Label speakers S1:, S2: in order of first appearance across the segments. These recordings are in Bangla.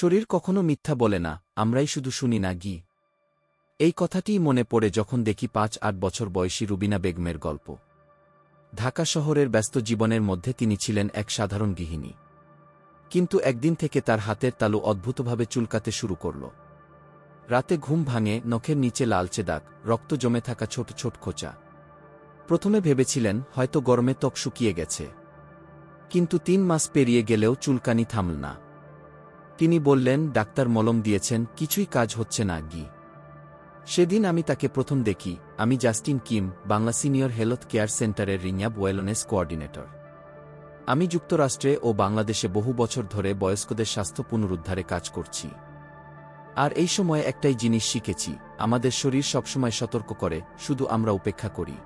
S1: শরীর কখনো মিথ্যা বলে না, আমরাই শুধু শুনি না গি। এই কথাটিই মনে পড়ে যখন দেখি ৫-৮ বছর বয়সী রুবিনা বেগমের গল্প। ঢাকা শহরের ব্যস্ত জীবনের মধ্যে তিনি ছিলেন এক সাধারণ গৃহিণী। কিন্তু একদিন থেকে তার হাতের তালু অদ্ভুতভাবে চুলকাতে শুরু করল। রাতে ঘুম ভাঙে, নখের নিচে লালচে দাগ, রক্ত জমে থাকা ছোট ছোট খোঁচা। প্রথমে ভেবেছিলেন হয়তো গরমে ত্বক শুকিয়ে গেছে। কিন্তু ৩ মাস পেরিয়ে গেলেও চুলকানি থামল না। তিনি বললেন, ডাক্তার মলম দিয়েছেন, কিছুই কাজ হচ্ছে না গি। সেদিন আমি তাকে প্রথম দেখি। আমি Justin Kim, Bangla senior health care সেন্টারের রিহ্যাব ওয়েলনেস কোঅর্ডিনেটর। আমি যুক্তরাষ্ট্রে ও বাংলাদেশে বহু বছর ধরে বয়স্কদের স্বাস্থ্য পুনরুদ্ধারে কাজ করছি। আর এই সময়ে একটাই জিনিস শিখেছি, আমাদের শরীর সবসময় সতর্ক করে, শুধু আমরা উপেক্ষা করি।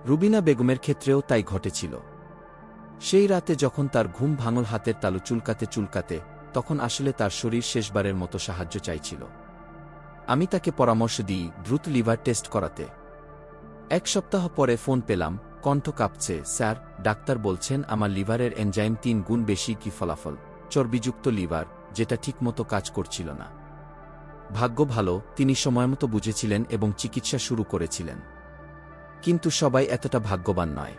S1: রুবিনা বেগমের ক্ষেত্রেও তাই ঘটেছিল। সেই রাতে যখন তার ঘুম ভাঙল হাতের তালু চুলকাতে চুলকাতে, তখন আসলে তার শরীর শেষবারের মতো সাহায্য চাইছিল। আমি তাকে পরামর্শ দিই দ্রুত লিভার টেস্ট করাতে। ১ সপ্তাহ পরে ফোন পেলাম, কণ্ঠ কাঁপছে, স্যার, ডাক্তার বলছেন আমার লিভারের এনজাইম ৩ গুণ বেশি। কি ফলাফল? চর্বিযুক্ত লিভার, যেটা ঠিকমতো কাজ করছিল না। ভাগ্য ভালো, তিনি সময়মতো বুঝেছিলেন এবং চিকিৎসা শুরু করেছিলেন। কিন্তু সবাই এতটা ভাগ্যবান নয়।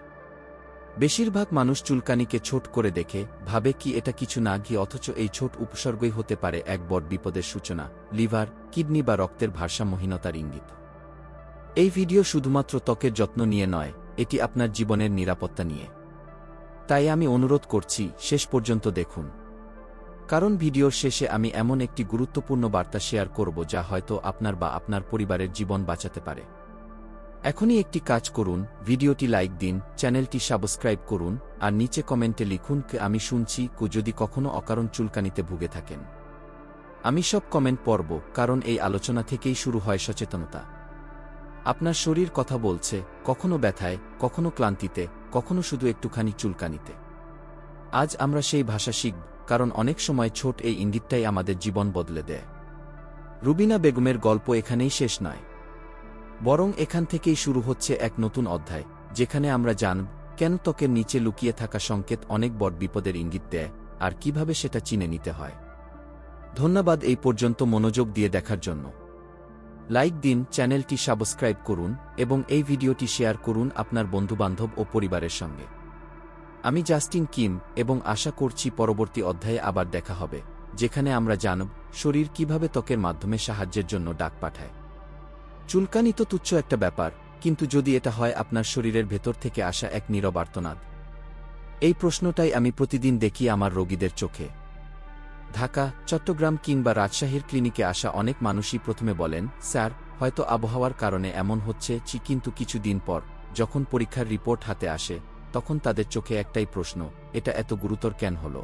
S1: বেশিরভাগ মানুষ চুলকানিকে ছোট করে দেখে, ভাবে কি এটা কিছু না গিয়ে, অথচ এই ছোট উপসর্গই হতে পারে এক বড় বিপদের সূচনা, লিভার, কিডনি বা রক্তের ভারসাম্যহীনতার ইঙ্গিত। এই ভিডিও শুধুমাত্র ত্বকের যত্ন নিয়ে নয়, এটি আপনার জীবনের নিরাপত্তা নিয়ে। তাই আমি অনুরোধ করছি, শেষ পর্যন্ত দেখুন। কারণ ভিডিওর শেষে আমি এমন একটি গুরুত্বপূর্ণ বার্তা শেয়ার করব যা হয়তো আপনার বা আপনার পরিবারের জীবন বাঁচাতে পারে। এখনই একটি কাজ করুন, ভিডিওটি লাইক দিন, চ্যানেলটি সাবস্ক্রাইব করুন, আর নিচে কমেন্টে লিখুন আমি শুনছি। যদি কখনো অকারণ চুলকানিতে ভুগে থাকেন। আমি সব কমেন্ট পড়ব, কারণ এই আলোচনা থেকেই শুরু হয় সচেতনতা। আপনার শরীর কথা বলছে, কখনো ব্যথায়, কখনো ক্লান্তিতে, কখনো শুধু একটুখানি চুলকানিতে। আজ আমরা সেই ভাষা শিখব, কারণ অনেক সময় ছোট এই ইঙ্গিতটাই আমাদের জীবন বদলে দেয়। রুবিনা বেগমের গল্প এখানেই শেষ নয়, বরং এখান থেকেই শুরু হচ্ছে এক নতুন অধ্যায়, যেখানে আমরা জানব কেন ত্বকের নিচে লুকিয়ে থাকা সংকেত অনেক বড় বিপদের ইঙ্গিত দেয়, আর কিভাবে সেটা চিনে নিতে হয়। ধন্যবাদ এই পর্যন্ত মনোযোগ দিয়ে দেখার জন্য। লাইক দিন, চ্যানেলটি সাবস্ক্রাইব করুন, এবং এই ভিডিওটি শেয়ার করুন আপনার বন্ধুবান্ধব ও পরিবারের সঙ্গে। আমি জাস্টিন কিম, এবং আশা করছি পরবর্তী অধ্যায়ে আবার দেখা হবে, যেখানে আমরা জানব শরীর কিভাবে ত্বকের মাধ্যমে সাহায্যের জন্য ডাক পাঠায়। চুলকানি তো তুচ্ছ একটা ব্যাপার, কিন্তু যদি এটা হয় আপনার শরীরের ভেতর থেকে আসা এক নীরব আর্তনাদ। এই প্রশ্নটাই আমি প্রতিদিন দেখি আমার রোগীদের চোখে। ঢাকা, চট্টগ্রাম কিংবা রাজশাহীর ক্লিনিকে আসা অনেক মানুষই প্রথমে বলেন, স্যার, হয়তো আবহাওয়ার কারণে এমন হচ্ছে, কিন্তু কিছুদিন পর যখন পরীক্ষার রিপোর্ট হাতে আসে, তখন তাদের চোখে একটাই প্রশ্ন, এটা এত গুরুতর কেন হল?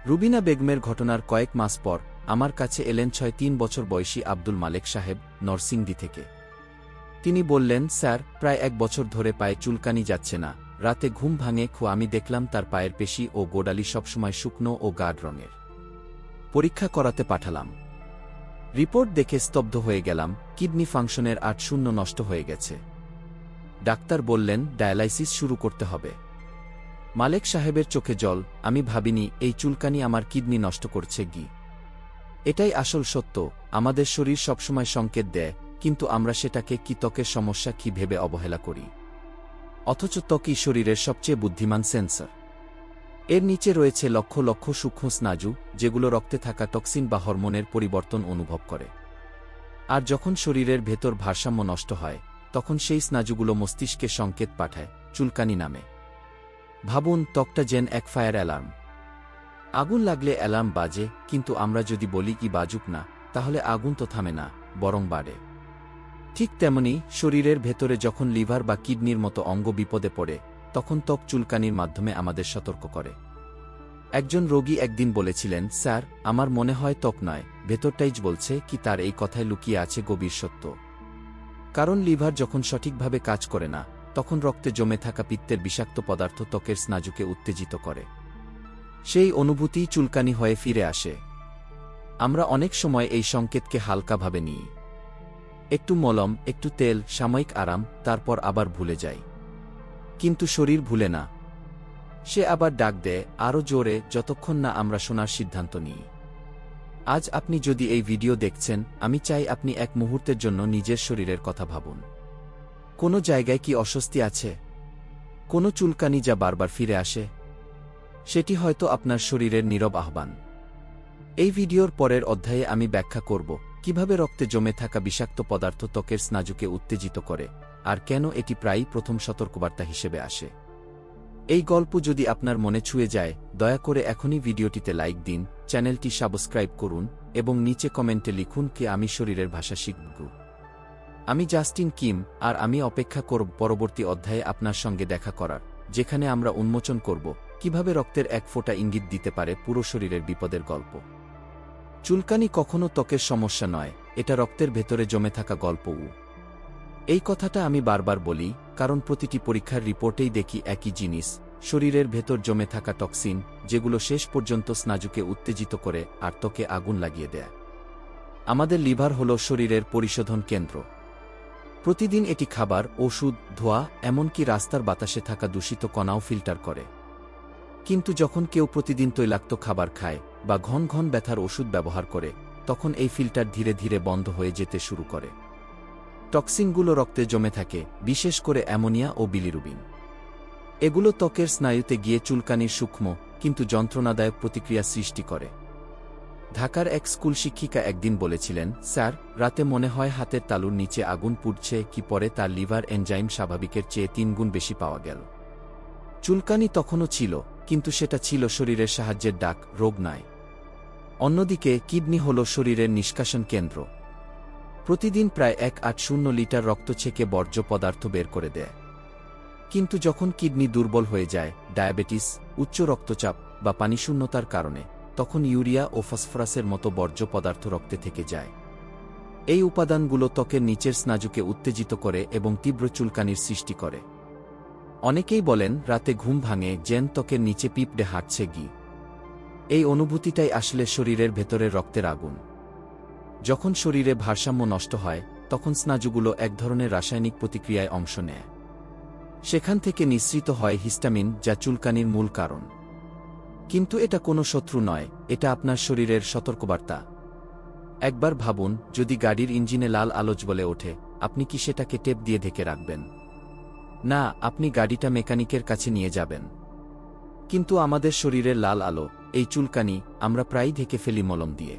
S1: রুবিনা বেগমের ঘটনার কয়েক মাস পর আমার কাছে এলেন ৩ বছর বয়সী আব্দুল মালেক সাহেব, নরসিংদী থেকে। তিনি বললেন, স্যার, প্রায় ১ বছর ধরে পায়ে চুলকানি যাচ্ছে না, রাতে ঘুম ভাঙে, আমি দেখলাম তার পায়ের পেশি ও গোড়ালি সবসময় শুকনো ও গাঢ় রঙের। পরীক্ষা করাতে পাঠালাম। রিপোর্ট দেখে স্তব্ধ হয়ে গেলাম, কিডনি ফাংশনের ৮-০ নষ্ট হয়ে গেছে। ডাক্তার বললেন ডায়ালাইসিস শুরু করতে হবে। মালেক সাহেবের চোখে জল। আমি ভাবিনি এই চুলকানি আমার কিডনি নষ্ট করছে গি। এটাই আসল সত্য, আমাদের শরীর সবসময় সংকেত দেয়, কিন্তু আমরা সেটাকে কি ত্বকের সমস্যা কি ভেবে অবহেলা করি। অথচ ত্বকই শরীরের সবচেয়ে বুদ্ধিমান সেন্সর। এর নিচে রয়েছে লক্ষ লক্ষ সূক্ষ্ম স্নায়ু, যেগুলো রক্তে থাকা টক্সিন বা হরমোনের পরিবর্তন অনুভব করে। আর যখন শরীরের ভেতর ভারসাম্য নষ্ট হয়, তখন সেই স্নায়ুগুলো মস্তিষ্কে সংকেত পাঠায়, চুলকানি নামে। ভাবুন, ত্বকটা যেন এক ফায়ার অ্যালার্ম। আগুন লাগলে অ্যালার্ম বাজে, কিন্তু আমরা যদি বলি কি বাজুক না, তাহলে আগুন তো থামে না, বরং বাড়ে। ঠিক তেমনি শরীরের ভেতরে যখন লিভার বা কিডনির মতো অঙ্গ বিপদে পড়ে, তখন ত্বক চুলকানির মাধ্যমে আমাদের সতর্ক করে। একজন রোগী একদিন বলেছিলেন, স্যার, আমার মনে হয় ত্বক নয়, ভেতরটাইজ বলছে কি। তার এই কথায় লুকিয়ে আছে গভীর সত্য। কারণ লিভার যখন সঠিকভাবে কাজ করে না, তখন রক্তে জমে থাকা পিত্তের বিষাক্ত পদার্থ ত্বকের স্নায়ুকে উত্তেজিত করে। সেই অনুভূতিই চুলকানি হয়ে ফিরে আসে। আমরা অনেক সময় এই সংকেতকে হালকাভাবে নিই। একটু মলম, একটু তেল, সাময়িক আরাম, তারপর আবার ভুলে যাই। কিন্তু শরীর ভুলে না। সে আবার ডাক দেয় আরও জোরে, যতক্ষণ না আমরা শোনার সিদ্ধান্ত নিই। আজ আপনি যদি এই ভিডিও দেখছেন, আমি চাই আপনি এক মুহূর্তের জন্য নিজের শরীরের কথা ভাবুন। কোনো জায়গায় কি অস্বস্তি আছে? কোনো চুলকানি যা বারবার ফিরে আসে? সেটি হয়তো আপনার শরীরের নীরব আহ্বান। এই ভিডিওর পরের অধ্যায়ে আমি ব্যাখ্যা করব কিভাবে রক্তে জমে থাকা বিষাক্ত পদার্থ ত্বকের স্নায়ুকে উত্তেজিত করে, আর কেন এটি প্রায়ই প্রথম সতর্কবার্তা হিসেবে আসে। এই গল্প যদি আপনার মনে ছুঁয়ে যায়, দয়া করে এখনই ভিডিওটিতে লাইক দিন, চ্যানেলটি সাবস্ক্রাইব করুন এবং নিচে কমেন্টে লিখুন কি আমি শরীরের ভাষা শিখব। আমি জাস্টিন কিম, আর আমি অপেক্ষা করব পরবর্তী অধ্যায়ে আপনার সঙ্গে দেখা করার, যেখানে আমরা উন্মোচন করব কিভাবে রক্তের এক ফোঁটা ইঙ্গিত দিতে পারে পুরো শরীরের বিপদের গল্প। চুলকানি কখনো ত্বকের সমস্যা নয়, এটা রক্তের ভেতরে জমে থাকা গল্প। এই কথাটা আমি বারবার বলি, কারণ প্রতিটি পরীক্ষার রিপোর্টেই দেখি একই জিনিস, শরীরের ভেতর জমে থাকা টক্সিন, যেগুলো শেষ পর্যন্ত স্নায়ুকে উত্তেজিত করে আর ত্বকে আগুন লাগিয়ে দেয়। আমাদের লিভার হল শরীরের পরিশোধন কেন্দ্র। প্রতিদিন এটি খাবার, ওষুধ, ধোঁয়া, এমনকি রাস্তার বাতাসে থাকা দূষিত কণাও ফিল্টার করে। কিন্তু যখন কেউ প্রতিদিন তৈলাক্ত খাবার খায় বা ঘন ঘন ব্যথার ওষুধ ব্যবহার করে, তখন এই ফিল্টার ধীরে ধীরে বন্ধ হয়ে যেতে শুরু করে। টক্সিনগুলো রক্তে জমে থাকে, বিশেষ করে অ্যামোনিয়া ও বিলিরুবিন। এগুলো ত্বকের স্নায়ুতে গিয়ে চুলকানির সূক্ষ্ম কিন্তু যন্ত্রণাদায়ক প্রতিক্রিয়া সৃষ্টি করে। ঢাকার এক স্কুল শিক্ষিকা একদিন বলেছিলেন, স্যার, রাতে মনে হয় হাতের তালুর নিচে আগুন পুড়ছে, কি পরে তার লিভার এনজাইম স্বাভাবিকের চেয়ে 3 গুণ বেশি পাওয়া গেল। চুলকানি তখনও ছিল, কিন্তু সেটা ছিল শরীরের সাহায্যের ডাক, রোগ নয়। অন্যদিকে কিডনি হল শরীরের নিষ্কাশন কেন্দ্র। প্রতিদিন প্রায় 180 লিটার রক্ত ছেঁকে বর্জ্য পদার্থ বের করে দেয়। কিন্তু যখন কিডনি দুর্বল হয়ে যায়, ডায়াবেটিস, উচ্চ রক্তচাপ বা পানিশূন্যতার কারণে, তখন ইউরিয়া ও ফসফরাসের মতো বর্জ্য পদার্থ রক্তে থেকে যায়। এই উপাদানগুলো ত্বকের নিচের স্নায়ুকে উত্তেজিত করে এবং তীব্র চুলকানির সৃষ্টি করে। অনেকেই বলেন রাতে ঘুম ভাঙে যেন ত্বকের নিচে পিঁপড়ে হাঁটছে ঘি। এই অনুভূতিটাই আসলে শরীরের ভেতরের রক্তের আগুন। যখন শরীরে ভারসাম্য নষ্ট হয়, তখন স্নায়ুগুলো এক ধরনের রাসায়নিক প্রতিক্রিয়ায় অংশ নেয়। সেখান থেকে নিঃসৃত হয় হিস্টামিন, যা চুলকানির মূল কারণ। কিন্তু এটা কোনো শত্রু নয়, এটা আপনার শরীরের সতর্কবার্তা। একবার ভাবুন, যদি গাড়ির ইঞ্জিনে লাল আলো জ্বলে ওঠে, আপনি কি সেটাকে টেপ দিয়ে ঢেকে রাখবেন? না, আপনি গাড়িটা মেকানিকের কাছে নিয়ে যাবেন। কিন্তু আমাদের শরীরের লাল আলো, এই চুলকানি, আমরা প্রায়ই ঢেকে ফেলি মলম দিয়ে।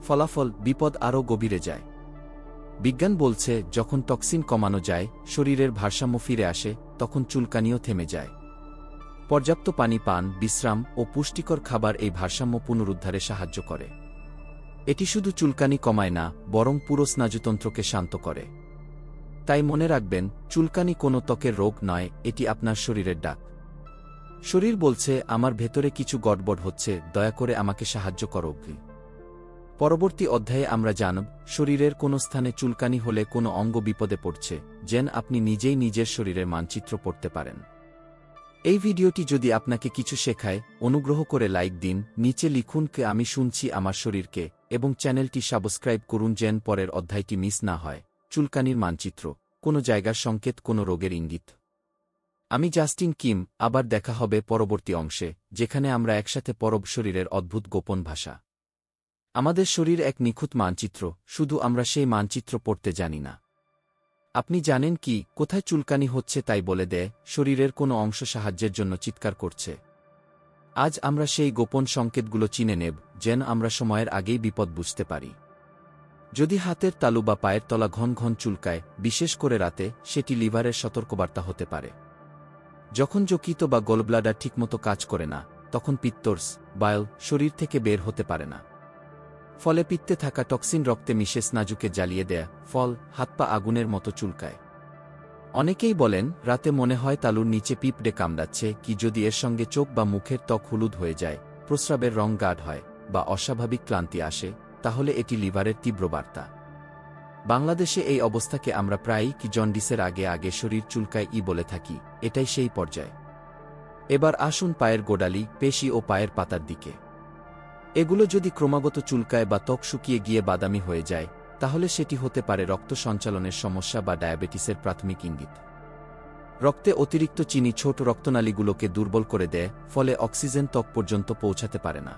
S1: ফলাফল, বিপদ আরও গভীরে যায়। বিজ্ঞান বলছে, যখন টক্সিন কমানো যায়, শরীরের ভারসাম্য ফিরে আসে, তখন চুলকানিও থেমে যায়। পর্যাপ্ত পানি পান, বিশ্রাম ও পুষ্টিকর খাবার এই ভারসাম্য পুনরুদ্ধারে সাহায্য করে। এটি শুধু চুলকানি কমায় না, বরং পুরো স্নায়ুতন্ত্রকে শান্ত করে। তাই মনে রাখবেন, চুলকানি কোনো ত্বকের রোগ নয়, এটি আপনার শরীরের ডাক। শরীর বলছে, আমার ভেতরে কিছু গড়বড় হচ্ছে, দয়া করে আমাকে সাহায্য করো। পরবর্তী অধ্যায়ে আমরা জানব, শরীরের কোনো স্থানে চুলকানি হলে কোনো অঙ্গ বিপদে পড়ছে, যেন আপনি নিজেই নিজের শরীরের মানচিত্র পড়তে পারেন। এই ভিডিওটি যদি আপনাকে কিছু শেখায়, অনুগ্রহ করে লাইক দিন, নিচে লিখুন কে আমি শুনছি আমার শরীরকে, এবং চ্যানেলটি সাবস্ক্রাইব করুন যেন পরের অধ্যায়টি মিস না হয়। চুলকানির মানচিত্র, কোনো জায়গার সংকেত, কোনো রোগের ইঙ্গিত। আমি জাস্টিন কিম, আবার দেখা হবে পরবর্তী অংশে, যেখানে আমরা একসাথে পরব শরীরের অদ্ভুত গোপন ভাষা। আমাদের শরীর এক নিখুঁত মানচিত্র, শুধু আমরা সেই মানচিত্র পড়তে জানি না। আপনি জানেন কি, কোথায় চুলকানি হচ্ছে তাই বলে দেয়, শরীরের কোনো অংশ সাহায্যের জন্য চিৎকার করছে। আজ আমরা সেই গোপন সংকেতগুলো চিনে নেব, যেন আমরা সময়ের আগেই বিপদ বুঝতে পারি। যদি হাতের তালু বা পায়ের তলা ঘন ঘন চুলকায়, বিশেষ করে রাতে, সেটি লিভারের সতর্কবার্তা হতে পারে। যখন যকৃত বা গলব্লাডার ঠিকমতো কাজ করে না, তখন পিত্তরস, বায়ল, শরীর থেকে বের হতে পারে না। ফলে পিত্তে থাকা টক্সিন রক্তে মিশে স্নায়ুকে জ্বালিয়ে দেয়, ফল, হাত পা আগুনের মতো চুলকায়। অনেকেই বলেন, রাতে মনে হয় তালুর নিচে পিঁপড়ে কামড়াচ্ছে, কি যদি এর সঙ্গে চোখ বা মুখের ত্বক হলুদ হয়ে যায়, প্রস্রাবের রং গাঢ় হয়, বা অস্বাভাবিক ক্লান্তি আসে, তাহলে এটি লিভারের তীব্র বার্তা। বাংলাদেশে এই অবস্থাকে আমরা প্রায়ই কি জন্ডিসের আগে আগে শরীর চুলকায় বলে থাকি, এটাই সেই পর্যায়। এবার আসুন পায়ের গোড়ালি, পেশি ও পায়ের পাতার দিকে। এগুলো যদি ক্রমাগত চুলকায় বা ত্বক শুকিয়ে গিয়ে বাদামি হয়ে যায়, তাহলে সেটি হতে পারে রক্ত সঞ্চালনের সমস্যা বা ডায়াবেটিসের প্রাথমিক ইঙ্গিত। রক্তে অতিরিক্ত চিনি ছোট রক্তনালীগুলোকে দুর্বল করে দেয়, ফলে অক্সিজেন ত্বক পর্যন্ত পৌঁছাতে পারে না।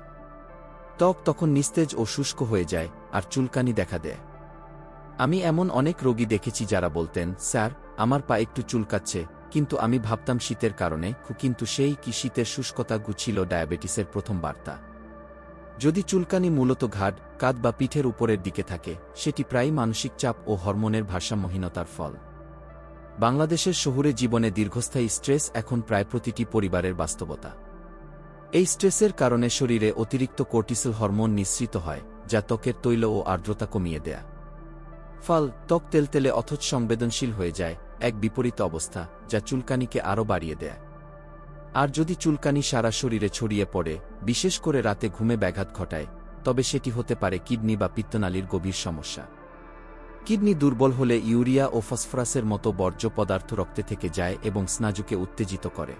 S1: ত্বক তখন নিস্তেজ ও শুষ্ক হয়ে যায় আর চুলকানি দেখা দেয়। আমি এমন অনেক রোগী দেখেছি যারা বলতেন, স্যার, আমার পা একটু চুলকাচ্ছে, কিন্তু আমি ভাবতাম শীতের কারণে, কিন্তু সেই কি শীতের শুষ্কতা ছিল ডায়াবেটিসের প্রথম বার্তা। যদি চুলকানি মূলত ঘাড়, কাঁধ বা পিঠের উপরের দিকে থাকে, সেটি প্রায়ই মানসিক চাপ ও হরমোনের ভারসাম্যহীনতার ফল। বাংলাদেশের শহুরে জীবনে দীর্ঘস্থায়ী স্ট্রেস এখন প্রায় প্রতিটি পরিবারের বাস্তবতা। এই স্ট্রেসের কারণে শরীরে অতিরিক্ত কর্টিসল হরমোন নিঃসৃত হয়, যা ত্বকের তৈল ও আর্দ্রতা কমিয়ে দেয়। ফল ত্বক তেলতেলে অথচ সংবেদনশীল হয়ে যায়, এক বিপরীত অবস্থা যা চুলকানিকে আরও বাড়িয়ে দেয়। আর যদি চুলকানি সারা শরীরে ছড়িয়ে পড়ে, বিশেষ করে রাতে ঘুমে ব্যাঘাত ঘটায়, তবে সেটি হতে পারে কিডনি বা পিত্তনালীর গভীর সমস্যা। কিডনি দুর্বল হলে ইউরিয়া ও ফসফরাসের মতো বর্জ্য পদার্থ রক্তে থেকে যায় এবং স্নায়ুকে উত্তেজিত করে।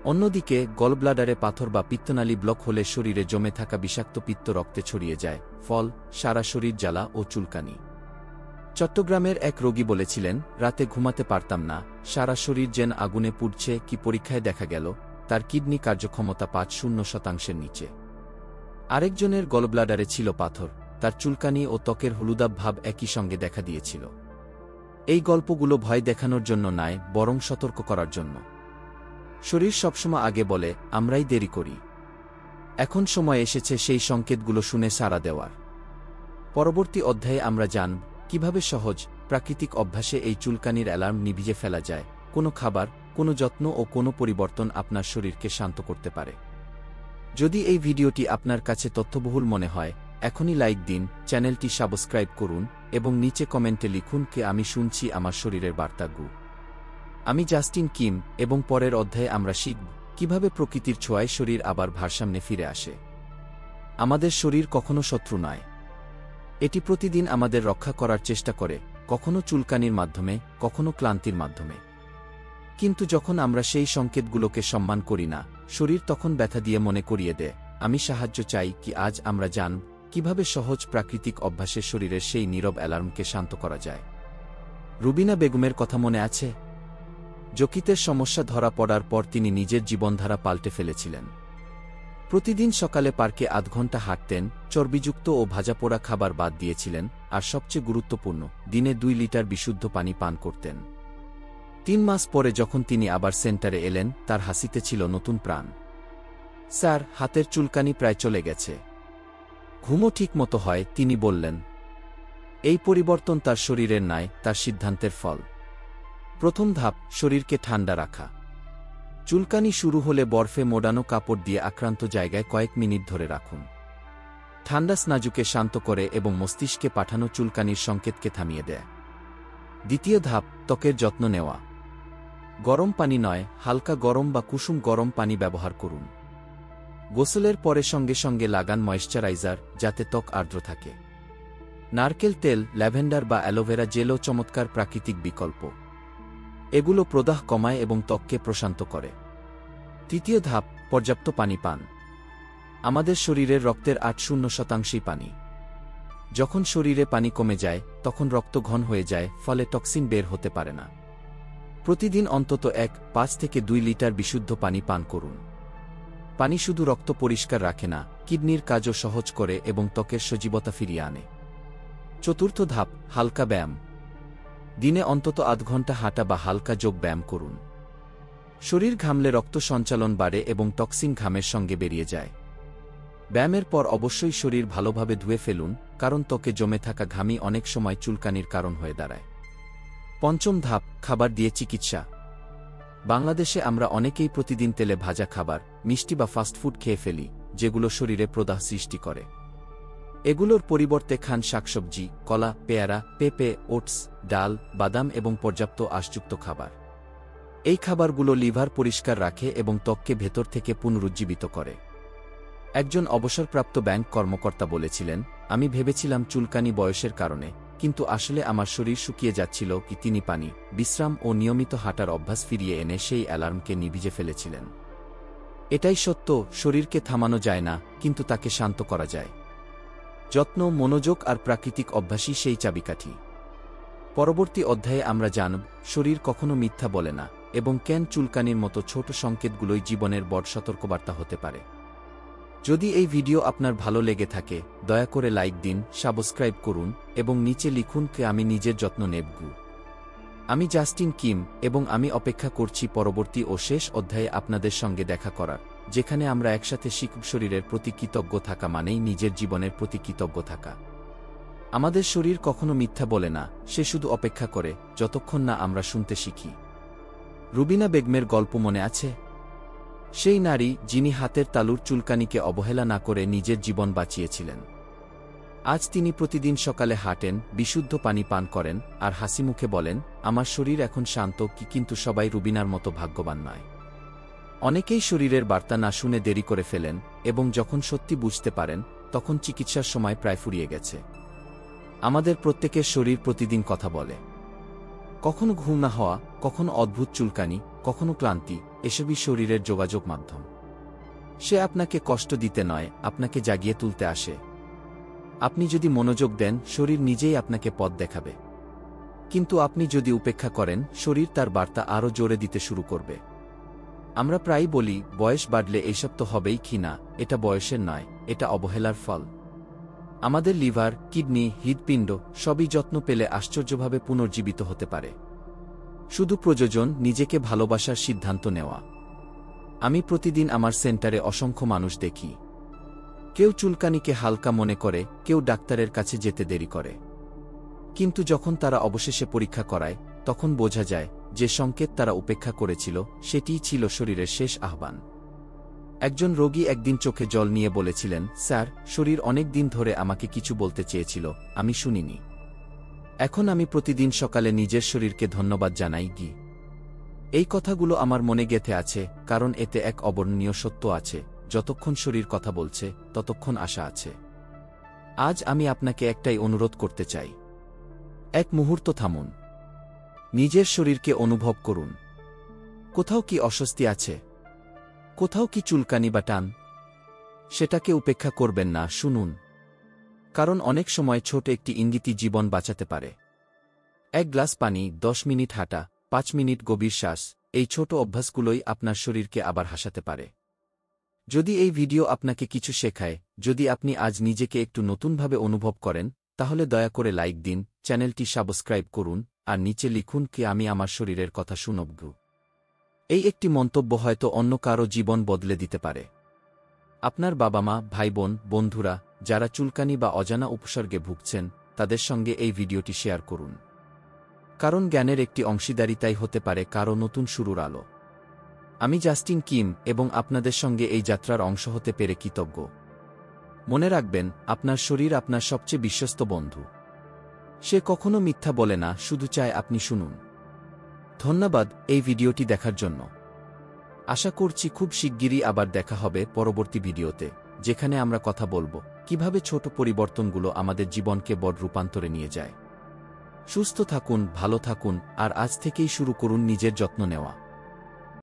S1: অন্যদিকে গলব্লাডারে পাথর বা পিত্তনালী ব্লক হলে শরীরে জমে থাকা বিষাক্ত পিত্ত রক্তে ছড়িয়ে যায়, ফল সারা শরীর জ্বালা ও চুলকানি। চট্টগ্রামের এক রোগী বলেছিলেন, রাতে ঘুমাতে পারতাম না, সারা শরীর যেন আগুনে পুড়ছে। কি পরীক্ষায় দেখা গেল তার কিডনি কার্যক্ষমতা ৫-০% নিচে। আরেকজনের গলব্লাডারে ছিল পাথর, তার চুলকানি ও ত্বকের হলুদাভ ভাব একই সঙ্গে দেখা দিয়েছিল। এই গল্পগুলো ভয় দেখানোর জন্য নয়, বরং সতর্ক করার জন্য। শরীর সবসময় আগে বলে, আমরাই দেরি করি। এখন সময় এসেছে সেই সংকেতগুলো শুনে সাড়া দেওয়ার। পরবর্তী অধ্যায়ে আমরা জানব কিভাবে সহজ, প্রাকৃতিক অভ্যাসে এই চুলকানির অ্যালার্ম নিভিয়ে ফেলা যায়, কোনো খাবার, কোনো যত্ন ও কোনো পরিবর্তন আপনার শরীরকে শান্ত করতে পারে। যদি এই ভিডিওটি আপনার কাছে তথ্যবহুল মনে হয়, এখনই লাইক দিন, চ্যানেলটি সাবস্ক্রাইব করুন এবং নিচে কমেন্টে লিখুন কে আমি শুনছি আমার শরীরের বার্তা গু। আমি জাস্টিন কিম এবং পরের অধ্যায়ে আমরা শিখব কিভাবে প্রকৃতির ছোঁয়ায় শরীর আবার ভারসাম্যে ফিরে আসে। আমাদের শরীর কখনো শত্রু নয়, এটি প্রতিদিন আমাদের রক্ষা করার চেষ্টা করে, কখনো চুলকানির মাধ্যমে, কখনো ক্লান্তির মাধ্যমে। কিন্তু যখন আমরা সেই সংকেতগুলোকে সম্মান করি না, শরীর তখন ব্যথা দিয়ে মনে করিয়ে দেয়, আমি সাহায্য চাই। কি আজ আমরা জানব কিভাবে সহজ প্রাকৃতিক অভ্যাসে শরীরের সেই নীরব অ্যালার্মকে শান্ত করা যায়। রুবিনা বেগমের কথা মনে আছে? যকৃতের সমস্যা ধরা পড়ার পর তিনি নিজের জীবনধারা পাল্টে ফেলেছিলেন। প্রতিদিন সকালে পার্কে আধ ঘণ্টা হাঁটতেন, চর্বিযুক্ত ও ভাজাপোড়া খাবার বাদ দিয়েছিলেন, আর সবচেয়ে গুরুত্বপূর্ণ, দিনে ২ লিটার বিশুদ্ধ পানি পান করতেন। ৩ মাস পরে যখন তিনি আবার সেন্টারে এলেন, তার হাসিতে ছিল নতুন প্রাণ। স্যার, হাতের চুলকানি প্রায় চলে গেছে, ঘুমও ঠিক মতো হয়, তিনি বললেন। এই পরিবর্তন তার শরীরের নয়, তার সিদ্ধান্তের ফল। প্রথম ধাপ, শরীরকে ঠান্ডা রাখা। চুলকানি শুরু হলে বরফে মোড়ানো কাপড় দিয়ে আক্রান্ত জায়গায় কয়েক মিনিট ধরে রাখুন। ঠান্ডা স্নায়ুকে শান্ত করে এবং মস্তিষ্কে পাঠানো চুলকানির সংকেতকে থামিয়ে দেয়। দ্বিতীয় ধাপ, ত্বকের যত্ন নেওয়া। গরম পানি নয়, হালকা গরম বা কুসুম গরম পানি ব্যবহার করুন। গোসলের পরে সঙ্গে সঙ্গে লাগান ময়েশ্চারাইজার, যাতে ত্বক আর্দ্র থাকে। নারকেল তেল, ল্যাভেন্ডার বা অ্যালোভেরা জেলও চমৎকার প্রাকৃতিক বিকল্প। এগুলো প্রদাহ কমায় এবং ত্বককে প্রশান্ত করে। তৃতীয় ধাপ, পর্যাপ্ত পানি পান। আমাদের শরীরের রক্তের ৮-০% পানি। যখন শরীরে পানি কমে যায়, তখন রক্ত ঘন হয়ে যায়, ফলে টক্সিন বের হতে পারে না। প্রতিদিন অন্তত ১.৫ থেকে ২ লিটার বিশুদ্ধ পানি পান করুন। পানি শুধু রক্ত পরিষ্কার রাখে না, কিডনির কাজও সহজ করে এবং ত্বকের সজীবতা ফিরিয়ে আনে। চতুর্থ ধাপ, হালকা ব্যায়াম। দিনে অন্তত আধ ঘণ্টা হাঁটা বা হালকা যোগ ব্যায়াম করুন। শরীর ঘামলে রক্ত সঞ্চালন বাড়ে এবং টক্সিন ঘামের সঙ্গে বেরিয়ে যায়। ব্যায়ামের পর অবশ্যই শরীর ভালোভাবে ধুয়ে ফেলুন, কারণ ত্বকে জমে থাকা ঘামই অনেক সময় চুলকানির কারণ হয়ে দাঁড়ায়। পঞ্চম ধাপ, খাবার দিয়ে চিকিৎসা। বাংলাদেশে আমরা অনেকেই প্রতিদিন তেলে ভাজা খাবার, মিষ্টি বা ফাস্টফুড খেয়ে ফেলি, যেগুলো শরীরে প্রদাহ সৃষ্টি করে। এগুলোর পরিবর্তে খান শাকসবজি, কলা, পেয়ারা, পেঁপে, ওটস, ডাল, বাদাম এবং পর্যাপ্ত আঁশযুক্ত খাবার। এই খাবারগুলো লিভার পরিষ্কার রাখে এবং ত্বককে ভেতর থেকে পুনরুজ্জীবিত করে। একজন অবসরপ্রাপ্ত ব্যাংক কর্মকর্তা বলেছিলেন, আমি ভেবেছিলাম চুলকানি বয়সের কারণে, কিন্তু আসলে আমার শরীর শুকিয়ে যাচ্ছিল। তিনি পানি, বিশ্রাম ও নিয়মিত হাঁটার অভ্যাস ফিরিয়ে এনে সেই অ্যালার্মকে নিভিয়ে ফেলেছিলেন। এটাই সত্য, শরীরকে থামানো যায় না, কিন্তু তাকে শান্ত করা যায়। যত্ন, মনোযোগ আর প্রাকৃতিক অভ্যাসই সেই চাবিকাঠি। পরবর্তী অধ্যায়ে আমরা জানব শরীর কখনো মিথ্যা বলে না এবং কেন চুলকানির মতো ছোট সংকেতগুলোই জীবনের বড় সতর্কবার্তা হতে পারে। যদি এই ভিডিও আপনার ভালো লেগে থাকে দয়া করে লাইক দিন, সাবস্ক্রাইব করুন এবং নিচে লিখুন কে আমি নিজের যত্ন নেব। আমি জাস্টিন কিম এবং আমি অপেক্ষা করছি পরবর্তী ও শেষ অধ্যায়ে আপনাদের সঙ্গে দেখা করার, যেখানে আমরা একসাথে শিখব শরীরের প্রতি কৃতজ্ঞ থাকা মানেই নিজের জীবনের প্রতি কৃতজ্ঞ থাকা। আমাদের শরীর কখনো মিথ্যা বলে না, সে শুধু অপেক্ষা করে যতক্ষণ না আমরা শুনতে শিখি। রুবিনা বেগমের গল্প মনে আছে? সেই নারী যিনি হাতের তালুর চুলকানিকে অবহেলা না করে নিজের জীবন বাঁচিয়েছিলেন। আজ তিনি প্রতিদিন সকালে হাঁটেন, বিশুদ্ধ পানি পান করেন আর হাসিমুখে বলেন, আমার শরীর এখন শান্ত, কিন্তু সবাই রুবিনার মতো ভাগ্যবান নয়। অনেকেই শরীরের বার্তা না শুনে দেরি করে ফেলেন এবং যখন সত্যি বুঝতে পারেন তখন চিকিৎসার সময় প্রায় ফুরিয়ে গেছে। আমাদের প্রত্যেকের শরীর প্রতিদিন কথা বলে। কখনো ঘুম না হওয়া, কখনো অদ্ভুত চুলকানি, কখনো ক্লান্তি, এসবই শরীরের যোগাযোগ মাধ্যম। সে আপনাকে কষ্ট দিতে নয়, আপনাকে জাগিয়ে তুলতে আসে। আপনি যদি মনোযোগ দেন শরীর নিজেই আপনাকে পথ দেখাবে, কিন্তু আপনি যদি উপেক্ষা করেন শরীর তার বার্তা আরও জোরে দিতে শুরু করবে। আমরা প্রায়ই বলি বয়স বাড়লে এইসব তো হবেই, কি না, এটা বয়সের নয়, এটা অবহেলার ফল। আমাদের লিভার, কিডনি, হৃদপিণ্ড সবই যত্ন পেলে আশ্চর্যভাবে পুনর্জীবিত হতে পারে। শুধু প্রয়োজন নিজেকে ভালোবাসার সিদ্ধান্ত নেওয়া। আমি প্রতিদিন আমার সেন্টারে অসংখ্য মানুষ দেখি। কেউ চুলকানিকে হালকা মনে করে, কেউ ডাক্তারের কাছে যেতে দেরি করে। কিন্তু যখন তারা অবশেষে পরীক্ষা করায় তখন বোঝা যায় যে সংকেত তারা উপেক্ষা করেছিল সেটিই ছিল শরীরের শেষ আহ্বান। একজন রোগী একদিন চোখে জল নিয়ে বলেছিলেন, স্যার, শরীর অনেক দিন ধরে আমাকে কিছু বলতে চেয়েছিল, আমি শুনিনি। এখন আমি প্রতিদিন সকালে নিজের শরীরকে ধন্যবাদ জানাই। এই কথাগুলো আমার মনে গেঁথে আছে, কারণ এতে এক অবর্ণনীয় সত্য আছে, যতক্ষণ শরীর কথা বলছে ততক্ষণ আশা আছে। আজ আমি আপনাকে একটাই অনুরোধ করতে চাই। এক মুহূর্ত থামুন। নিজের শরীরকে অনুভব করুন। কোথাও কি অস্বস্তি আছে? কোথাও কি চুলকানি বা টান? সেটাকে উপেক্ষা করবেন না, শুনুন। কারণ অনেক সময় ছোট একটি ইঙ্গিতই জীবন বাঁচাতে পারে। এক গ্লাস পানি, 10 মিনিট হাঁটা, 5 মিনিট গভীর শ্বাস, এই ছোট অভ্যাসগুলোই আপনার শরীরকে আবার হাসাতে পারে। যদি এই ভিডিও আপনাকে কিছু শেখায়, যদি আপনি আজ নিজেকে একটু নতুনভাবে অনুভব করেন, তাহলে দয়া করে লাইক দিন, চ্যানেলটি সাবস্ক্রাইব করুন আর নিচে লিখুন কি আমি আমার শরীরের কথা শুনব। এই একটি মন্তব্য হয়তো অন্য কারো জীবন বদলে দিতে পারে। আপনার বাবা মা, ভাই বোন, বন্ধুরা যারা চুলকানি বা অজানা উপসর্গে ভুগছেন তাদের সঙ্গে এই ভিডিওটি শেয়ার করুন। কারণ জ্ঞানের একটি অংশীদারিতাই হতে পারে কারো নতুন শুরুর আলো। আমি জাস্টিন কিম এবং আপনাদের সঙ্গে এই যাত্রার অংশ হতে পেরে কৃতজ্ঞ। মনে রাখবেন, আপনার শরীর আপনার সবচেয়ে বিশ্বস্ত বন্ধু। সে কখনো মিথ্যা বলে না, শুধু চায় আপনি শুনুন। ধন্যবাদ এই ভিডিওটি দেখার জন্য। আশা করছি খুব শিগগিরই আবার দেখা হবে পরবর্তী ভিডিওতে, যেখানে আমরা কথা বলবো কিভাবে ছোট পরিবর্তনগুলো আমাদের জীবনকে বড় রূপান্তরে নিয়ে যায়। সুস্থ থাকুন, ভালো থাকুন আর আজ থেকেই শুরু করুন নিজের যত্ন নেওয়া।